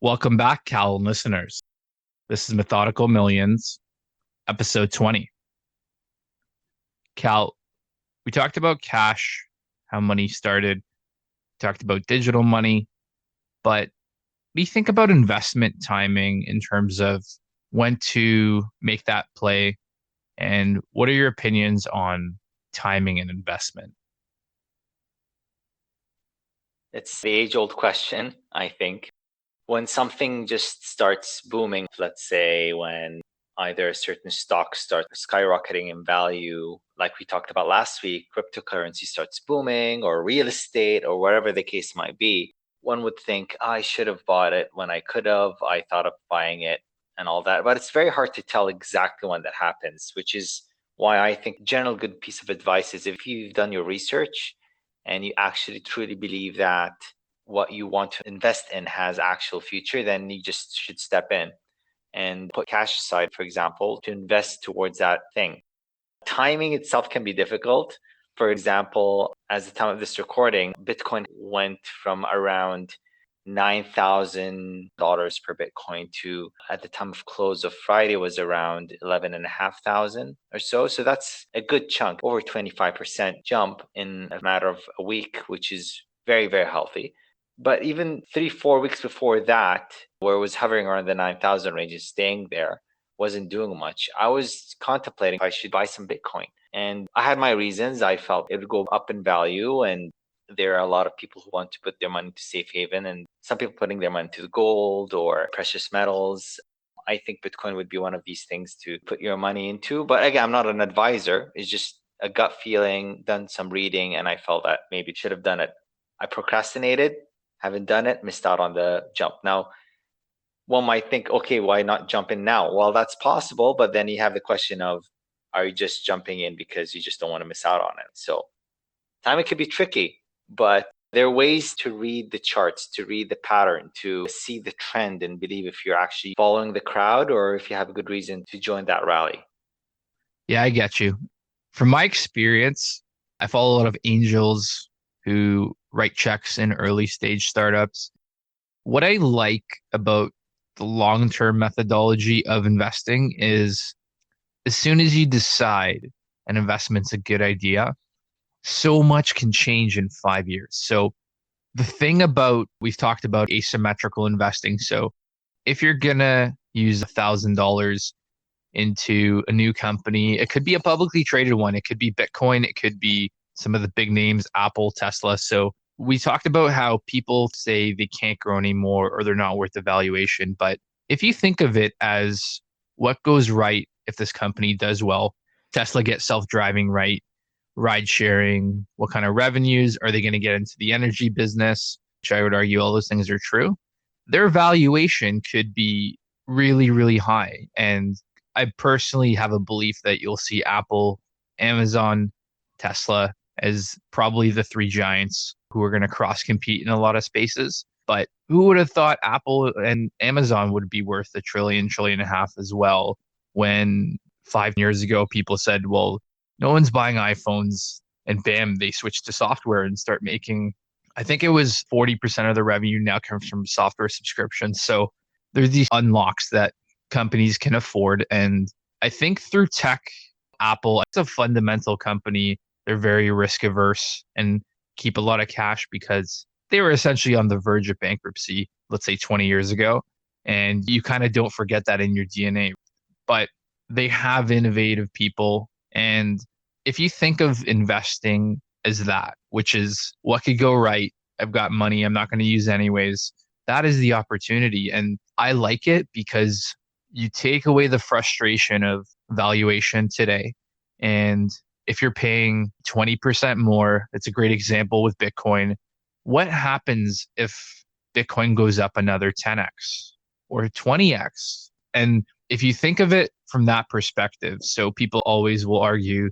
Welcome back, Cal listeners. This is Methodical Millions, episode 20. Cal, we talked about cash, how money started, talked about digital money, but what do you think about investment timing in terms of when to make that play? And what are your opinions on timing and investment? It's the age-old question, I think. When something just starts booming, let's say when either a certain stock starts skyrocketing in value, like we talked about last week, cryptocurrency starts booming, or real estate, or whatever the case might be, one would think, I should have bought it when I could have. I thought of buying it and all that. But it's very hard to tell exactly when that happens, which is why I think general good piece of advice is if you've done your research and you actually truly believe that what you want to invest in has actual future, then you just should step in and put cash aside, for example, to invest towards that thing. Timing itself can be difficult. For example, as the time of this recording, Bitcoin went from around $9,000 per Bitcoin to, at the time of close of Friday, was around 11,500 or so. So that's a good chunk, over 25% jump in a matter of a week, which is very, very healthy. But even 3, 4 weeks before that, where it was hovering around the 9,000 range and staying there, wasn't doing much. I was contemplating if I should buy some Bitcoin. And I had my reasons. I felt it would go up in value, and there are a lot of people who want to put their money to safe haven, and some people putting their money to gold or precious metals. I think Bitcoin would be one of these things to put your money into. But again, I'm not an advisor. It's just a gut feeling, done some reading, and I felt that maybe should have done it. I procrastinated, haven't done it, missed out on the jump. Now, one might think, okay, why not jump in now? Well, that's possible, but then you have the question of, are you just jumping in because you just don't want to miss out on it? So timing could be tricky, but there are ways to read the charts, to read the pattern, to see the trend and believe if you're actually following the crowd or if you have a good reason to join that rally. Yeah, I get you. From my experience, I follow a lot of angels who write checks in early stage startups. What I like about the long-term methodology of investing is as soon as you decide an investment's a good idea, so much can change in 5 years. So the thing about we've talked about asymmetrical investing. So if you're gonna use $1,000 into a new company, it could be a publicly traded one, it could be Bitcoin, it could be some of the big names, Apple, Tesla. So we talked about how people say they can't grow anymore or they're not worth the valuation. But if you think of it as what goes right if this company does well, Tesla gets self-driving right, ride sharing, what kind of revenues are they going to get into the energy business, which I would argue all those things are true. Their valuation could be really, really high. And I personally have a belief that you'll see Apple, Amazon, Tesla as probably the three giants who are going to cross compete in a lot of spaces. But who would have thought Apple and Amazon would be worth a trillion and a half as well when 5 years ago people said, well, no one's buying iPhones, and bam, they switch to software and start making, I think it was 40% of the revenue now comes from software subscriptions. So there's these unlocks that companies can afford. And I think through tech, Apple, it's a fundamental company. They're very risk averse and keep a lot of cash because they were essentially on the verge of bankruptcy, let's say 20 years ago. And you kind of don't forget that in your DNA. But they have innovative people. And if you think of investing as that, which is what could go right, I've got money I'm not going to use anyways, that is the opportunity. And I like it because you take away the frustration of valuation today. And if you're paying 20% more, it's a great example with Bitcoin. What happens if Bitcoin goes up another 10x or 20x? And if you think of it from that perspective, so people always will argue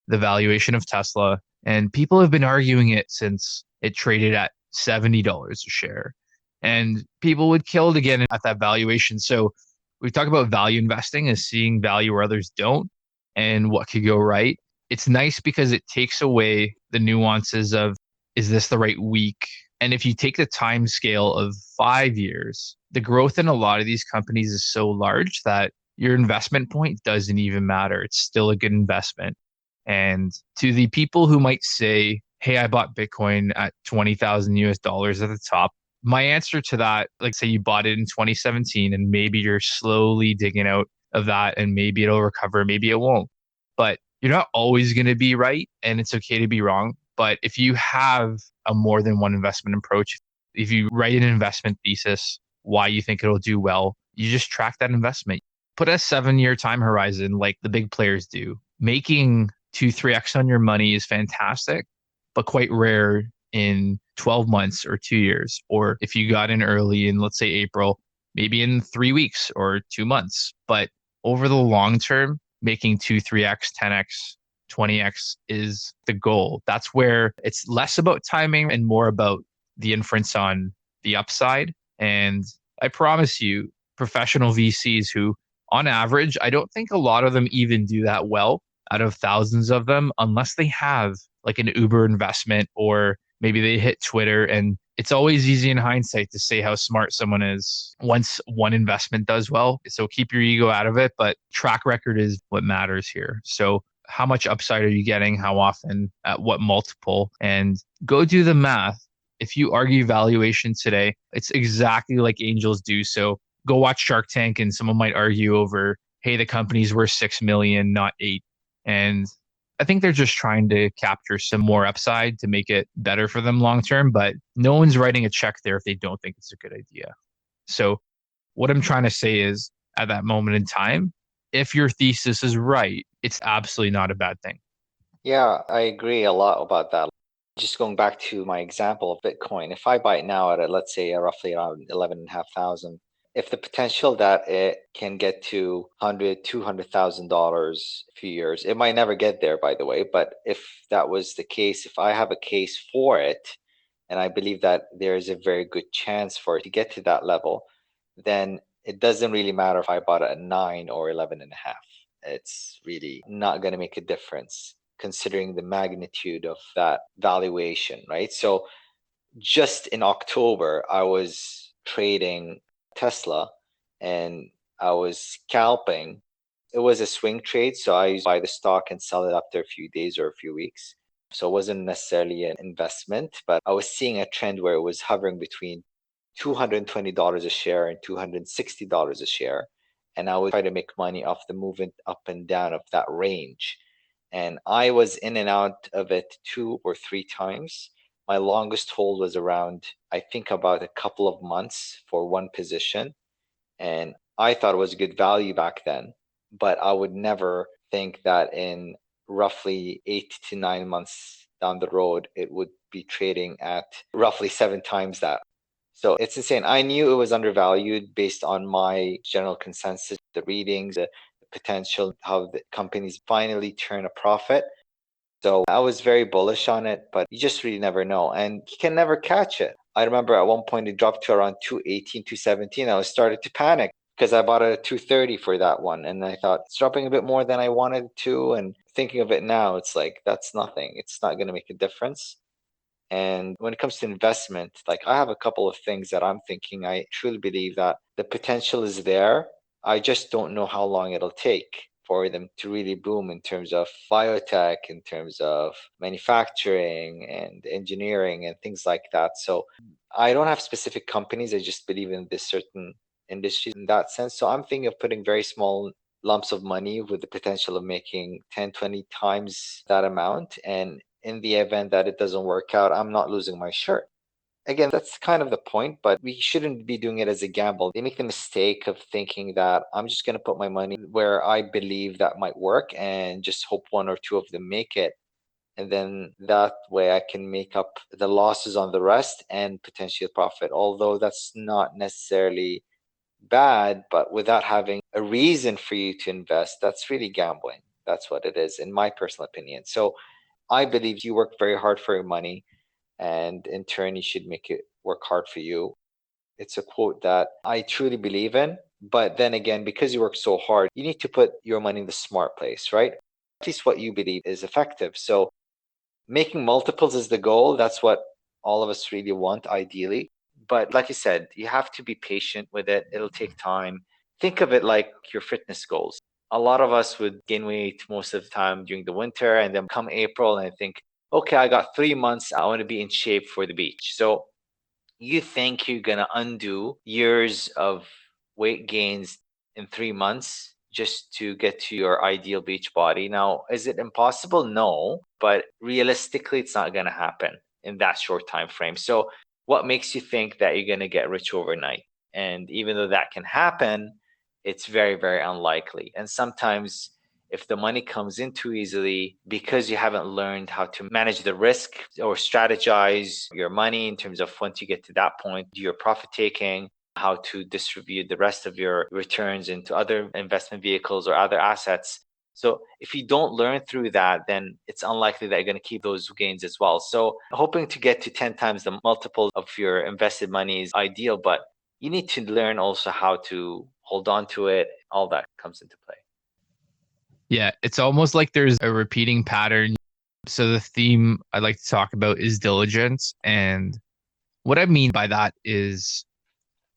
the valuation of Tesla, and people have been arguing it since it traded at $70 a share. And people would kill it again at that valuation. So we talk about value investing as seeing value where others don't and what could go right. It's nice because it takes away the nuances of, is this the right week? And if you take the time scale of 5 years, the growth in a lot of these companies is so large that your investment point doesn't even matter. It's still a good investment. And to the people who might say, hey, I bought Bitcoin at 20,000 US dollars at the top, my answer to that, like say you bought it in 2017 and maybe you're slowly digging out of that and maybe it'll recover, maybe it won't. But you're not always going to be right and it's okay to be wrong. But if you have a more than one investment approach, if you write an investment thesis, why you think it'll do well, you just track that investment. Put a 7 year time horizon like the big players do. Making 2, 3x on your money is fantastic, but quite rare in 12 months or 2 years. Or if you got in early in, let's say, April, maybe in 3 weeks or 2 months. But over the long term, making 2, 3x, 10x, 20x is the goal. That's where it's less about timing and more about the inference on the upside. And I promise you, professional VCs who, on average, I don't think a lot of them even do that well out of thousands of them, unless they have like an Uber investment or maybe they hit Twitter. And it's always easy in hindsight to say how smart someone is once one investment does well. So keep your ego out of it, but track record is what matters here. So how much upside are you getting? How often? At what multiple? And go do the math. If you argue valuation today, it's exactly like angels do. So go watch Shark Tank and someone might argue over, hey, the company's worth 6 million, not 8. And I think they're just trying to capture some more upside to make it better for them long term, but no one's writing a check there if they don't think it's a good idea. So what I'm trying to say is at that moment in time, if your thesis is right, it's absolutely not a bad thing. Yeah, I agree a lot about that. Just going back to my example of Bitcoin, if I buy it now at, let's say, roughly around 11,500, if the potential that it can get to $200,000 a few years, it might never get there, by the way. But if that was the case, if I have a case for it, and I believe that there is a very good chance for it to get to that level, then it doesn't really matter if I bought it at 9 or 11 and a half. It's really not going to make a difference considering the magnitude of that valuation, right? So just in October, I was trading Tesla and I was scalping. It was a swing trade, so I used to buy the stock and sell it after a few days or a few weeks. So it wasn't necessarily an investment, but I was seeing a trend where it was hovering between $220 a share and $260 a share. And I would try to make money off the movement up and down of that range. And I was in and out of it 2 or 3 times. My longest hold was around, I think, about a couple of months for one position. And I thought it was good value back then, but I would never think that in roughly 8 to 9 months down the road, it would be trading at roughly 7 times that. So it's insane. I knew it was undervalued based on my general consensus, the readings, the potential, how the companies finally turn a profit. So I was very bullish on it, but you just really never know. And you can never catch it. I remember at one point it dropped to around 218, 217. I was started to panic because I bought it at 230 for that one. And I thought it's dropping a bit more than I wanted to. And thinking of it now, it's like, that's nothing. It's not going to make a difference. And when it comes to investment, like I have a couple of things that I'm thinking. I truly believe that the potential is there. I just don't know how long it'll take for them to really boom in terms of biotech, in terms of manufacturing and engineering and things like that. So I don't have specific companies. I just believe in this certain industry in that sense. So I'm thinking of putting very small lumps of money with the potential of making 10, 20 times that amount. And in the event that it doesn't work out, I'm not losing my shirt. Again, that's kind of the point, but we shouldn't be doing it as a gamble. They make the mistake of thinking that I'm just going to put my money where I believe that might work and just hope one or two of them make it. And then that way I can make up the losses on the rest and potentially profit. Although that's not necessarily bad, but without having a reason for you to invest, that's really gambling. That's what it is, in my personal opinion. So I believe you work very hard for your money, and in turn, you should make it work hard for you. It's a quote that I truly believe in. But then again, because you work so hard, you need to put your money in the smart place, right? At least what you believe is effective. So making multiples is the goal. That's what all of us really want, ideally. But like you said, you have to be patient with it. It'll take time. Think of it like your fitness goals. A lot of us would gain weight most of the time during the winter, and then come April and I think, okay, I got 3 months. I want to be in shape for the beach. So you think you're going to undo years of weight gains in 3 months just to get to your ideal beach body. Now, is it impossible? No, but realistically, it's not going to happen in that short time frame. So what makes you think that you're going to get rich overnight? And even though that can happen, it's very, very unlikely. And sometimes if the money comes in too easily because you haven't learned how to manage the risk or strategize your money in terms of once you get to that point, do your profit taking, how to distribute the rest of your returns into other investment vehicles or other assets. So if you don't learn through that, then it's unlikely that you're going to keep those gains as well. So hoping to get to 10 times the multiple of your invested money is ideal, but you need to learn also how to hold on to it. All that comes into play. Yeah, it's almost like there's a repeating pattern. So the theme I'd like to talk about is diligence. And what I mean by that is,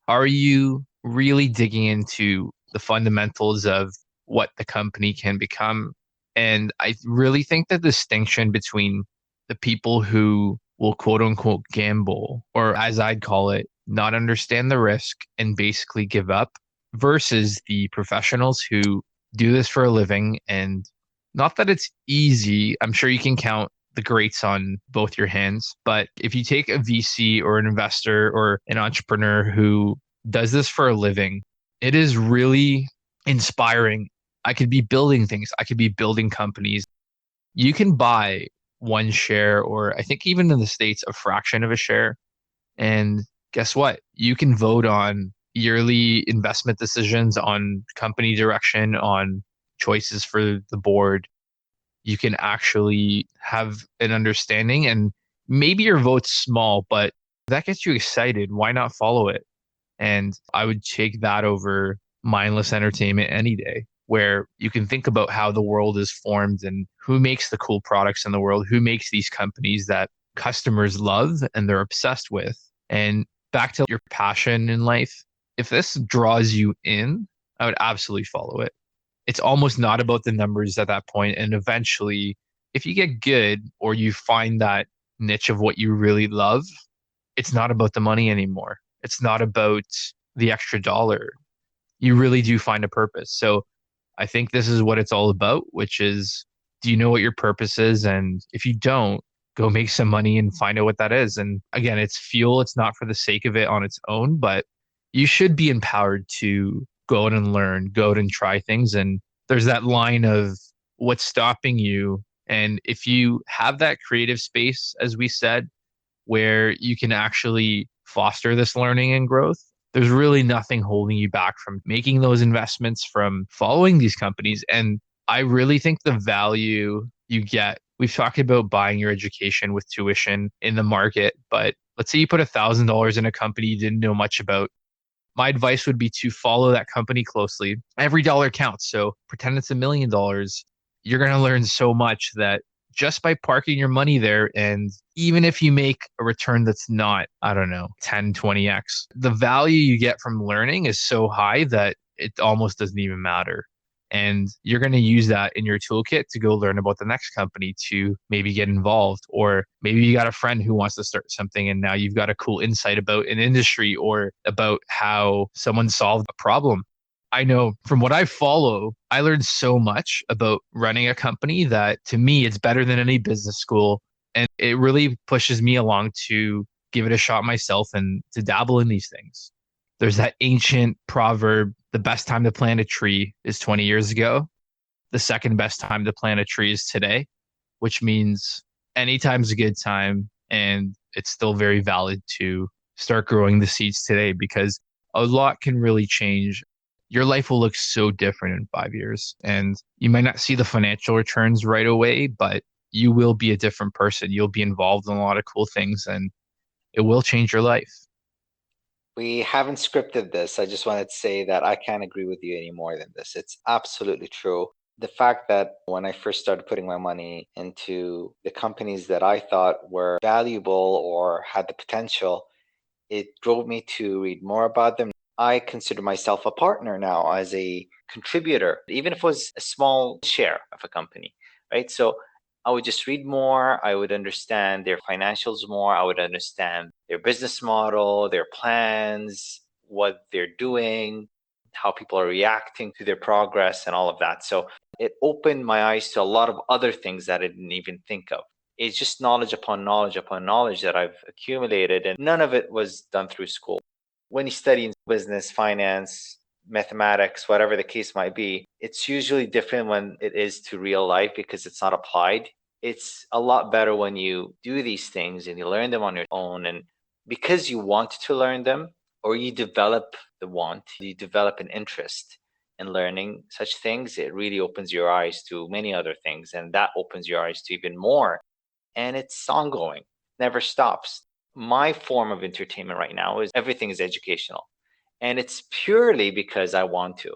are you really digging into the fundamentals of what the company can become? And I really think the distinction between the people who will quote unquote gamble, or as I'd call it, not understand the risk and basically give up, versus the professionals who do this for a living. And not that it's easy, I'm sure you can count the greats on both your hands. But if you take a VC or an investor or an entrepreneur who does this for a living, it is really inspiring. I could be building things, I could be building companies. You can buy one share, or I think even in the States, a fraction of a share. And guess what? You can vote on yearly investment decisions, on company direction, on choices for the board. You can actually have an understanding, and maybe your vote's small, but that gets you excited. Why not follow it? And I would take that over mindless entertainment any day, where you can think about how the world is formed and who makes the cool products in the world, who makes these companies that customers love and they're obsessed with. And back to your passion in life, if this draws you in, I would absolutely follow it. It's almost not about the numbers at that point. And eventually, if you get good or you find that niche of what you really love, it's not about the money anymore. It's not about the extra dollar. You really do find a purpose. So I think this is what it's all about, which is, do you know what your purpose is? And if you don't, go make some money and find out what that is. And again, it's fuel. It's not for the sake of it on its own, but you should be empowered to go out and learn, go out and try things. And there's that line of what's stopping you. And if you have that creative space, as we said, where you can actually foster this learning and growth, there's really nothing holding you back from making those investments, from following these companies. And I really think the value you get, we've talked about buying your education with tuition in the market, but let's say you put $1,000 in a company you didn't know much about. My advice would be to follow that company closely. Every dollar counts. So pretend it's $1 million. You're going to learn so much that just by parking your money there, and even if you make a return that's not, I don't know, 10, 20x, the value you get from learning is so high that it almost doesn't even matter. And you're going to use that in your toolkit to go learn about the next company, to maybe get involved. Or maybe you got a friend who wants to start something and now you've got a cool insight about an industry or about how someone solved a problem. I know from what I follow, I learned so much about running a company that to me, it's better than any business school. And it really pushes me along to give it a shot myself and to dabble in these things. There's that ancient proverb, the best time to plant a tree is 20 years ago. The second best time to plant a tree is today, which means anytime's a good time. And it's still very valid to start growing the seeds today, because a lot can really change. Your life will look so different in 5 years, and you might not see the financial returns right away, but you will be a different person. You'll be involved in a lot of cool things, and it will change your life. We haven't scripted this. I just wanted to say that I can't agree with you any more than this. It's absolutely true. The fact that when I first started putting my money into the companies that I thought were valuable or had the potential, it drove me to read more about them. I consider myself a partner now as a contributor, even if it was a small share of a company, right? So I would just read more. I would understand their financials more. I would understand their business model, their plans, what they're doing, how people are reacting to their progress, and all of that. So it opened my eyes to a lot of other things that I didn't even think of. It's just knowledge upon knowledge upon knowledge that I've accumulated, and none of it was done through school. When you study in business, finance, mathematics, whatever the case might be, it's usually different when it is to real life because it's not applied. It's a lot better when you do these things and you learn them on your own. And because you want to learn them, or you develop the want, you develop an interest in learning such things, it really opens your eyes to many other things. And that opens your eyes to even more. And it's ongoing, never stops. My form of entertainment right now is everything is educational. And it's purely because I want to.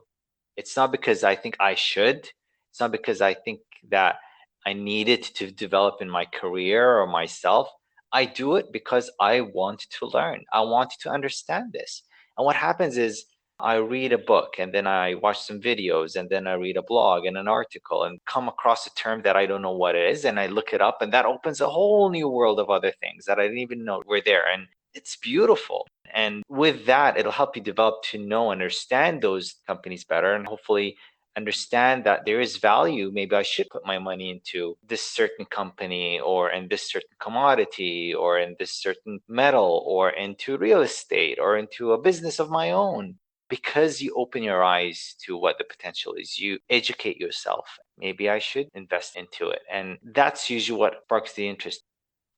It's not because I think I should. It's not because I think that I need it to develop in my career or myself. I do it because I want to learn. I want to understand this. And what happens is I read a book and then I watch some videos and then I read a blog and an article and come across a term that I don't know what it is and I look it up and that opens a whole new world of other things that I didn't even know were there. And it's beautiful. And with that, it'll help you develop to know, understand those companies better, and hopefully understand that there is value. Maybe I should put my money into this certain company or in this certain commodity or in this certain metal or into real estate or into a business of my own. Because you open your eyes to what the potential is, you educate yourself. Maybe I should invest into it. And that's usually what sparks the interest.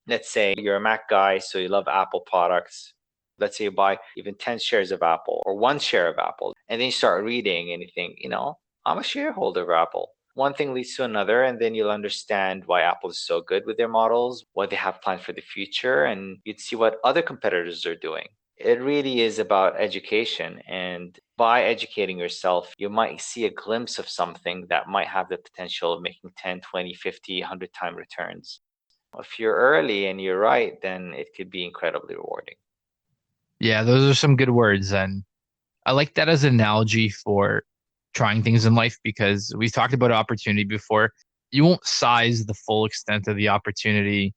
Let's say you're a Mac guy, so you love Apple products. Let's say you buy even 10 shares of Apple or one share of Apple, and then you start reading and you think, I'm a shareholder of Apple. One thing leads to another, and then you'll understand why Apple is so good with their models, what they have planned for the future, and you'd see what other competitors are doing. It really is about education. And by educating yourself, you might see a glimpse of something that might have the potential of making 10, 20, 50, 100 time returns. If you're early and you're right, then it could be incredibly rewarding. Yeah, those are some good words. And I like that as an analogy for trying things in life because we've talked about opportunity before. You won't size the full extent of the opportunity.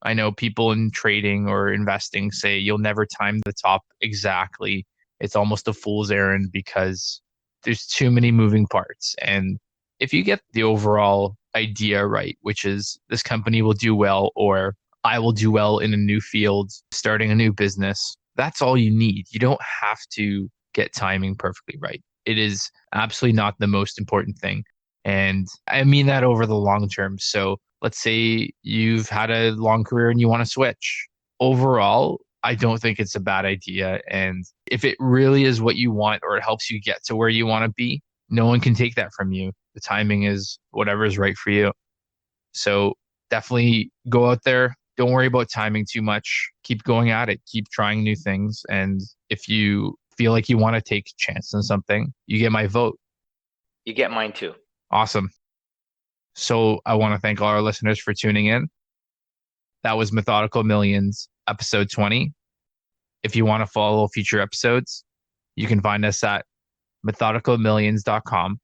I know people in trading or investing say you'll never time the top exactly. It's almost a fool's errand because there's too many moving parts. And if you get the overall idea right, which is this company will do well or I will do well in a new field, starting a new business, that's all you need. You don't have to get timing perfectly right. It is absolutely not the most important thing. And I mean that over the long term. So let's say you've had a long career and you want to switch. Overall, I don't think it's a bad idea. And if it really is what you want or it helps you get to where you want to be, no one can take that from you. The timing is whatever is right for you. So definitely go out there. Don't worry about timing too much. Keep going at it. Keep trying new things. And if you feel like you want to take a chance on something, you get my vote. You get mine too. Awesome. So I want to thank all our listeners for tuning in. That was Methodical Millions, episode 20. If you want to follow future episodes, you can find us at methodicalmillions.com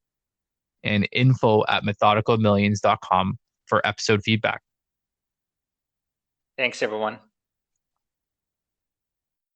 and info@methodicalmillions.com for episode feedback. Thanks, everyone.